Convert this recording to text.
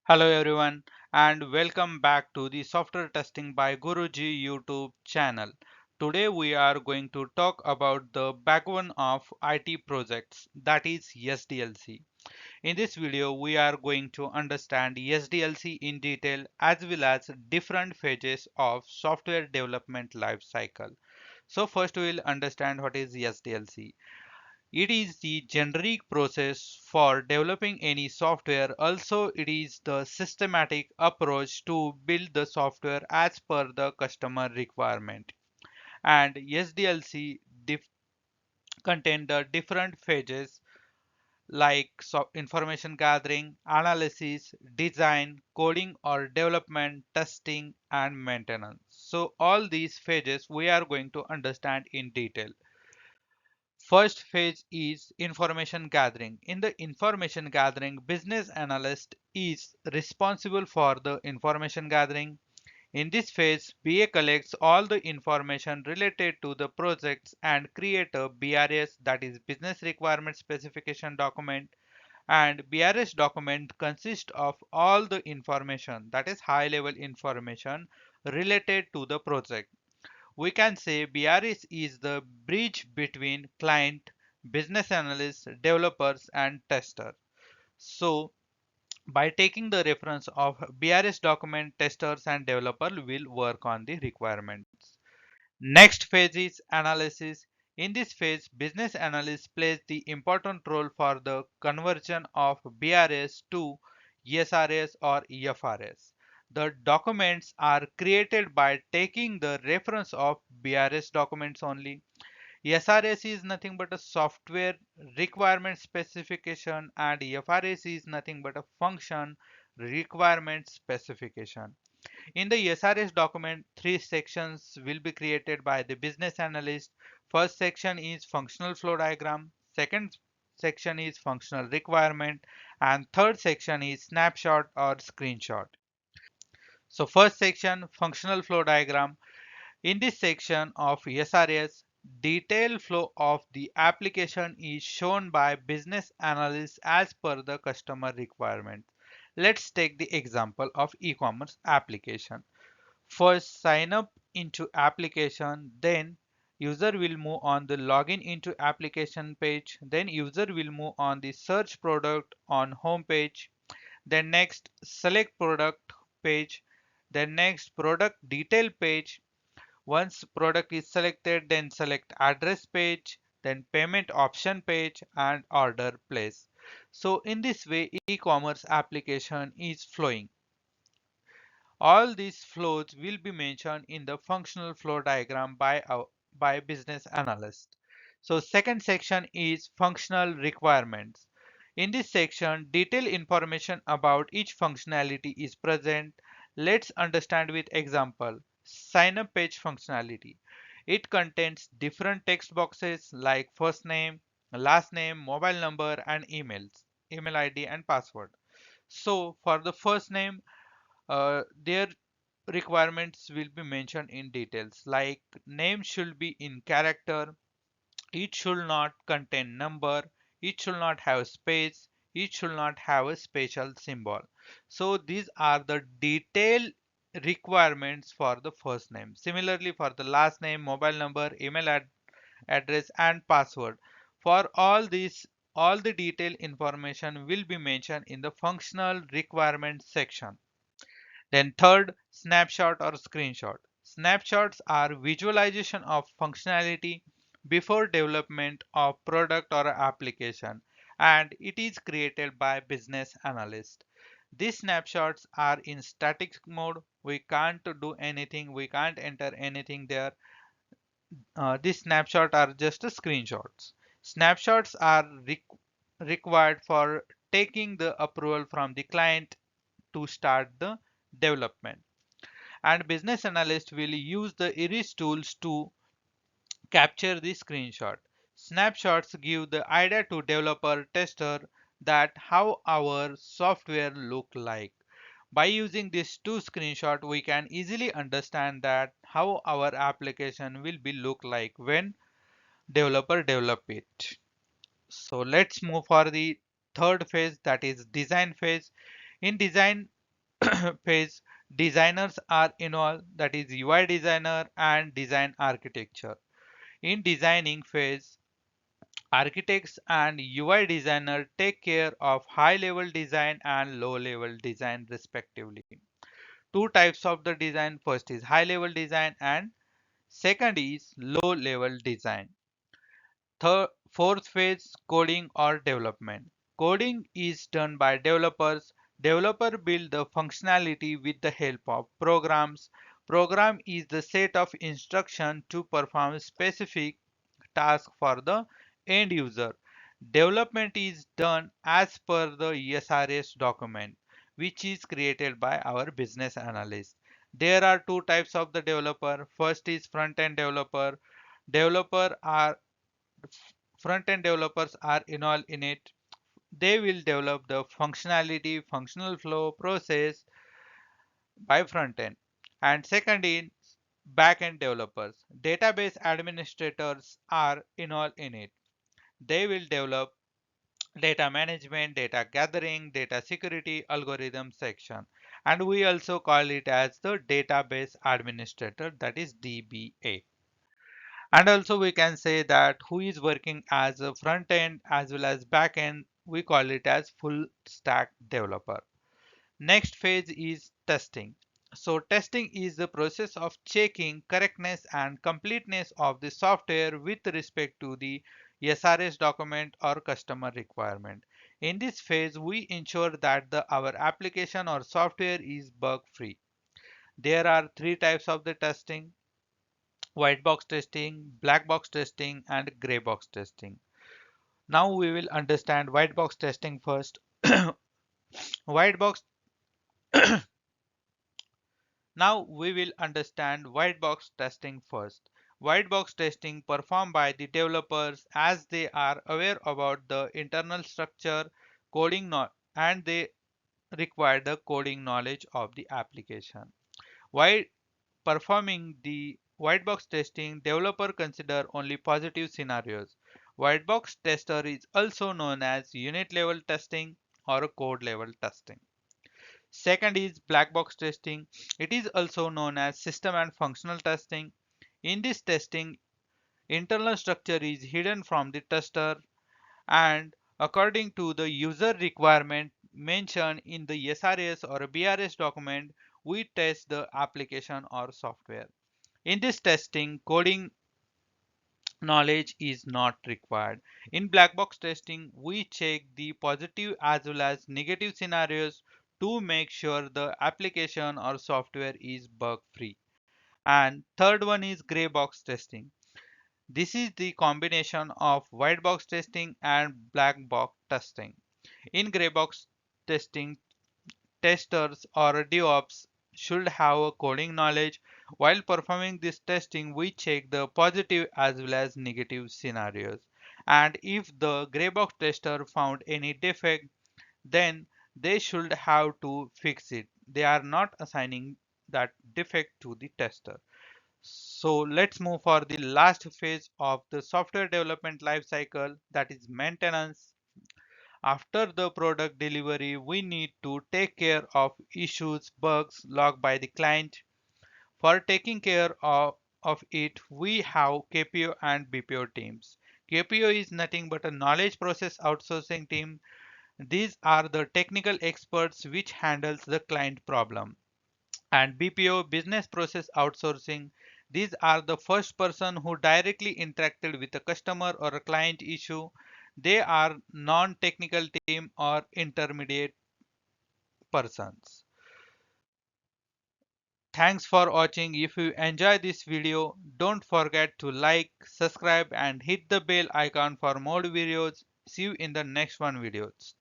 Hello everyone and welcome back to the Software Testing by Guruji YouTube channel. Today we are going to talk about the backbone of IT projects, that is SDLC. In this video we are going to understand SDLC in detail as well as different phases of software development life cycle. So first we will understand what is SDLC. It is the generic process for developing any software. Also, it is the systematic approach to build the software as per the customer requirement. And SDLC contain the different phases like information gathering, analysis, design, coding or development, testing, and maintenance. So all these phases we are going to understand in detail. First phase is information gathering. In the information gathering, business analyst is responsible for the information gathering. In this phase, BA collects all the information related to the projects and create a BRS, that is business requirement specification document. And BRS document consists of all the information, that is high level information related to the project. We can say BRS is the bridge between client, business analysts, developers, and tester. So, by taking the reference of BRS document, testers and developer will work on the requirements. Next phase is analysis. In this phase, business analyst plays the important role for the conversion of BRS to SRS or EFRS. The documents are created by taking the reference of BRS documents only. SRS is nothing but a software requirement specification and EFRS is nothing but a function requirement specification. In the SRS document, three sections will be created by the business analyst. First section is functional flow diagram, second section is functional requirement, and third section is snapshot or screenshot. So first section, functional flow diagram. In this section of SRS, detailed flow of the application is shown by business analysts as per the customer requirement. Let's take the example of e-commerce application. First, sign up into application, then user will move on the login into application page, then user will move on the search product on home page, then next select product page, then next product detail page. Once product is selected, then select address page, then payment option page and order place. So in this way, e-commerce application is flowing. All these flows will be mentioned in the functional flow diagram by business analyst. So second section is functional requirements. In this section, detailed information about each functionality is present. Let's understand with example. Sign up page functionality. It contains different text boxes like first name, last name, mobile number and email ID and password. So for the first name, their requirements will be mentioned in details like name should be in character, it should not contain number, it should not have space, it should not have a special symbol. So these are the detailed requirements for the first name. Similarly for the last name, mobile number, address and password. For all these, all the detailed information will be mentioned in the functional requirements section. Then third, snapshot or screenshot. Snapshots are visualization of functionality before development of product or application, and it is created by business analyst. These snapshots are in static mode. We can't do anything. We can't enter anything there. These snapshots are just screenshots. Snapshots are required for taking the approval from the client to start the development. And business analyst will use the iris tools to capture the screenshot. Snapshots give the idea to developer tester that how our software look like. By using these two screenshots, we can easily understand that how our application will be look like when developer develop it. So let's move for the third phase, that is design phase. In design phase, designers are involved, that is UI designer and design architecture. In designing phase, architects and UI designer take care of high level design and low level design respectively. Two types of the design, first is high level design and second is low level design. Fourth phase, coding or development. Coding is done by developers. Developer build the functionality with the help of programs. Program is the set of instruction to perform specific task for the end user. Development is done as per the SRS document, which is created by our business analyst. There are two types of the developer. First is front-end developer. Developer are Front-end developers are involved in it. They will develop the functionality, functional flow, process by front-end. And second is back-end developers. Database administrators are involved in it. They will develop data management, data gathering, data security, algorithm section. And we also call it as the database administrator, that is DBA. And also we can say that who is working as a front end as well as back end, we call it as full stack developer. Next phase is testing. So testing is the process of checking correctness and completeness of the software with respect to the SRS document or customer requirement. In this phase, we ensure that our application or software is bug free. There are three types of the testing: white box testing, black box testing, and gray box testing. Now we will understand white box testing first. white box Now we will understand white box testing first. White box testing performed by the developers as they are aware about the internal structure, and they require the coding knowledge of the application. While performing the white box testing, developer consider only positive scenarios. White box tester is also known as unit level testing or code level testing. Second is black box testing. It is also known as system and functional testing. In this testing, internal structure is hidden from the tester, and according to the user requirement mentioned in the SRS or BRS document, we test the application or software. In this testing, coding knowledge is not required. In black box testing, we check the positive as well as negative scenarios to make sure the application or software is bug free. And third one is gray box testing. This is the combination of white box testing and black box testing. In gray box testing, testers or DevOps should have a coding knowledge. While performing this testing, we check the positive as well as negative scenarios. And if the gray box tester found any defect, then they should have to fix it. They are not assigning that defect to the tester. So let's move for the last phase of the software development lifecycle, that is maintenance. After the product delivery, we need to take care of issues, bugs logged by the client. For taking care of it, we have KPO and BPO teams. KPO is nothing but a knowledge process outsourcing team. These are the technical experts which handles the client problem. And BPO, business process outsourcing, these are the first person who directly interacted with a customer or a client issue. They are non-technical team or intermediate persons. Thanks for watching. If you enjoy this video, don't forget to like, subscribe and hit the bell icon for more videos. See you in the next one videos.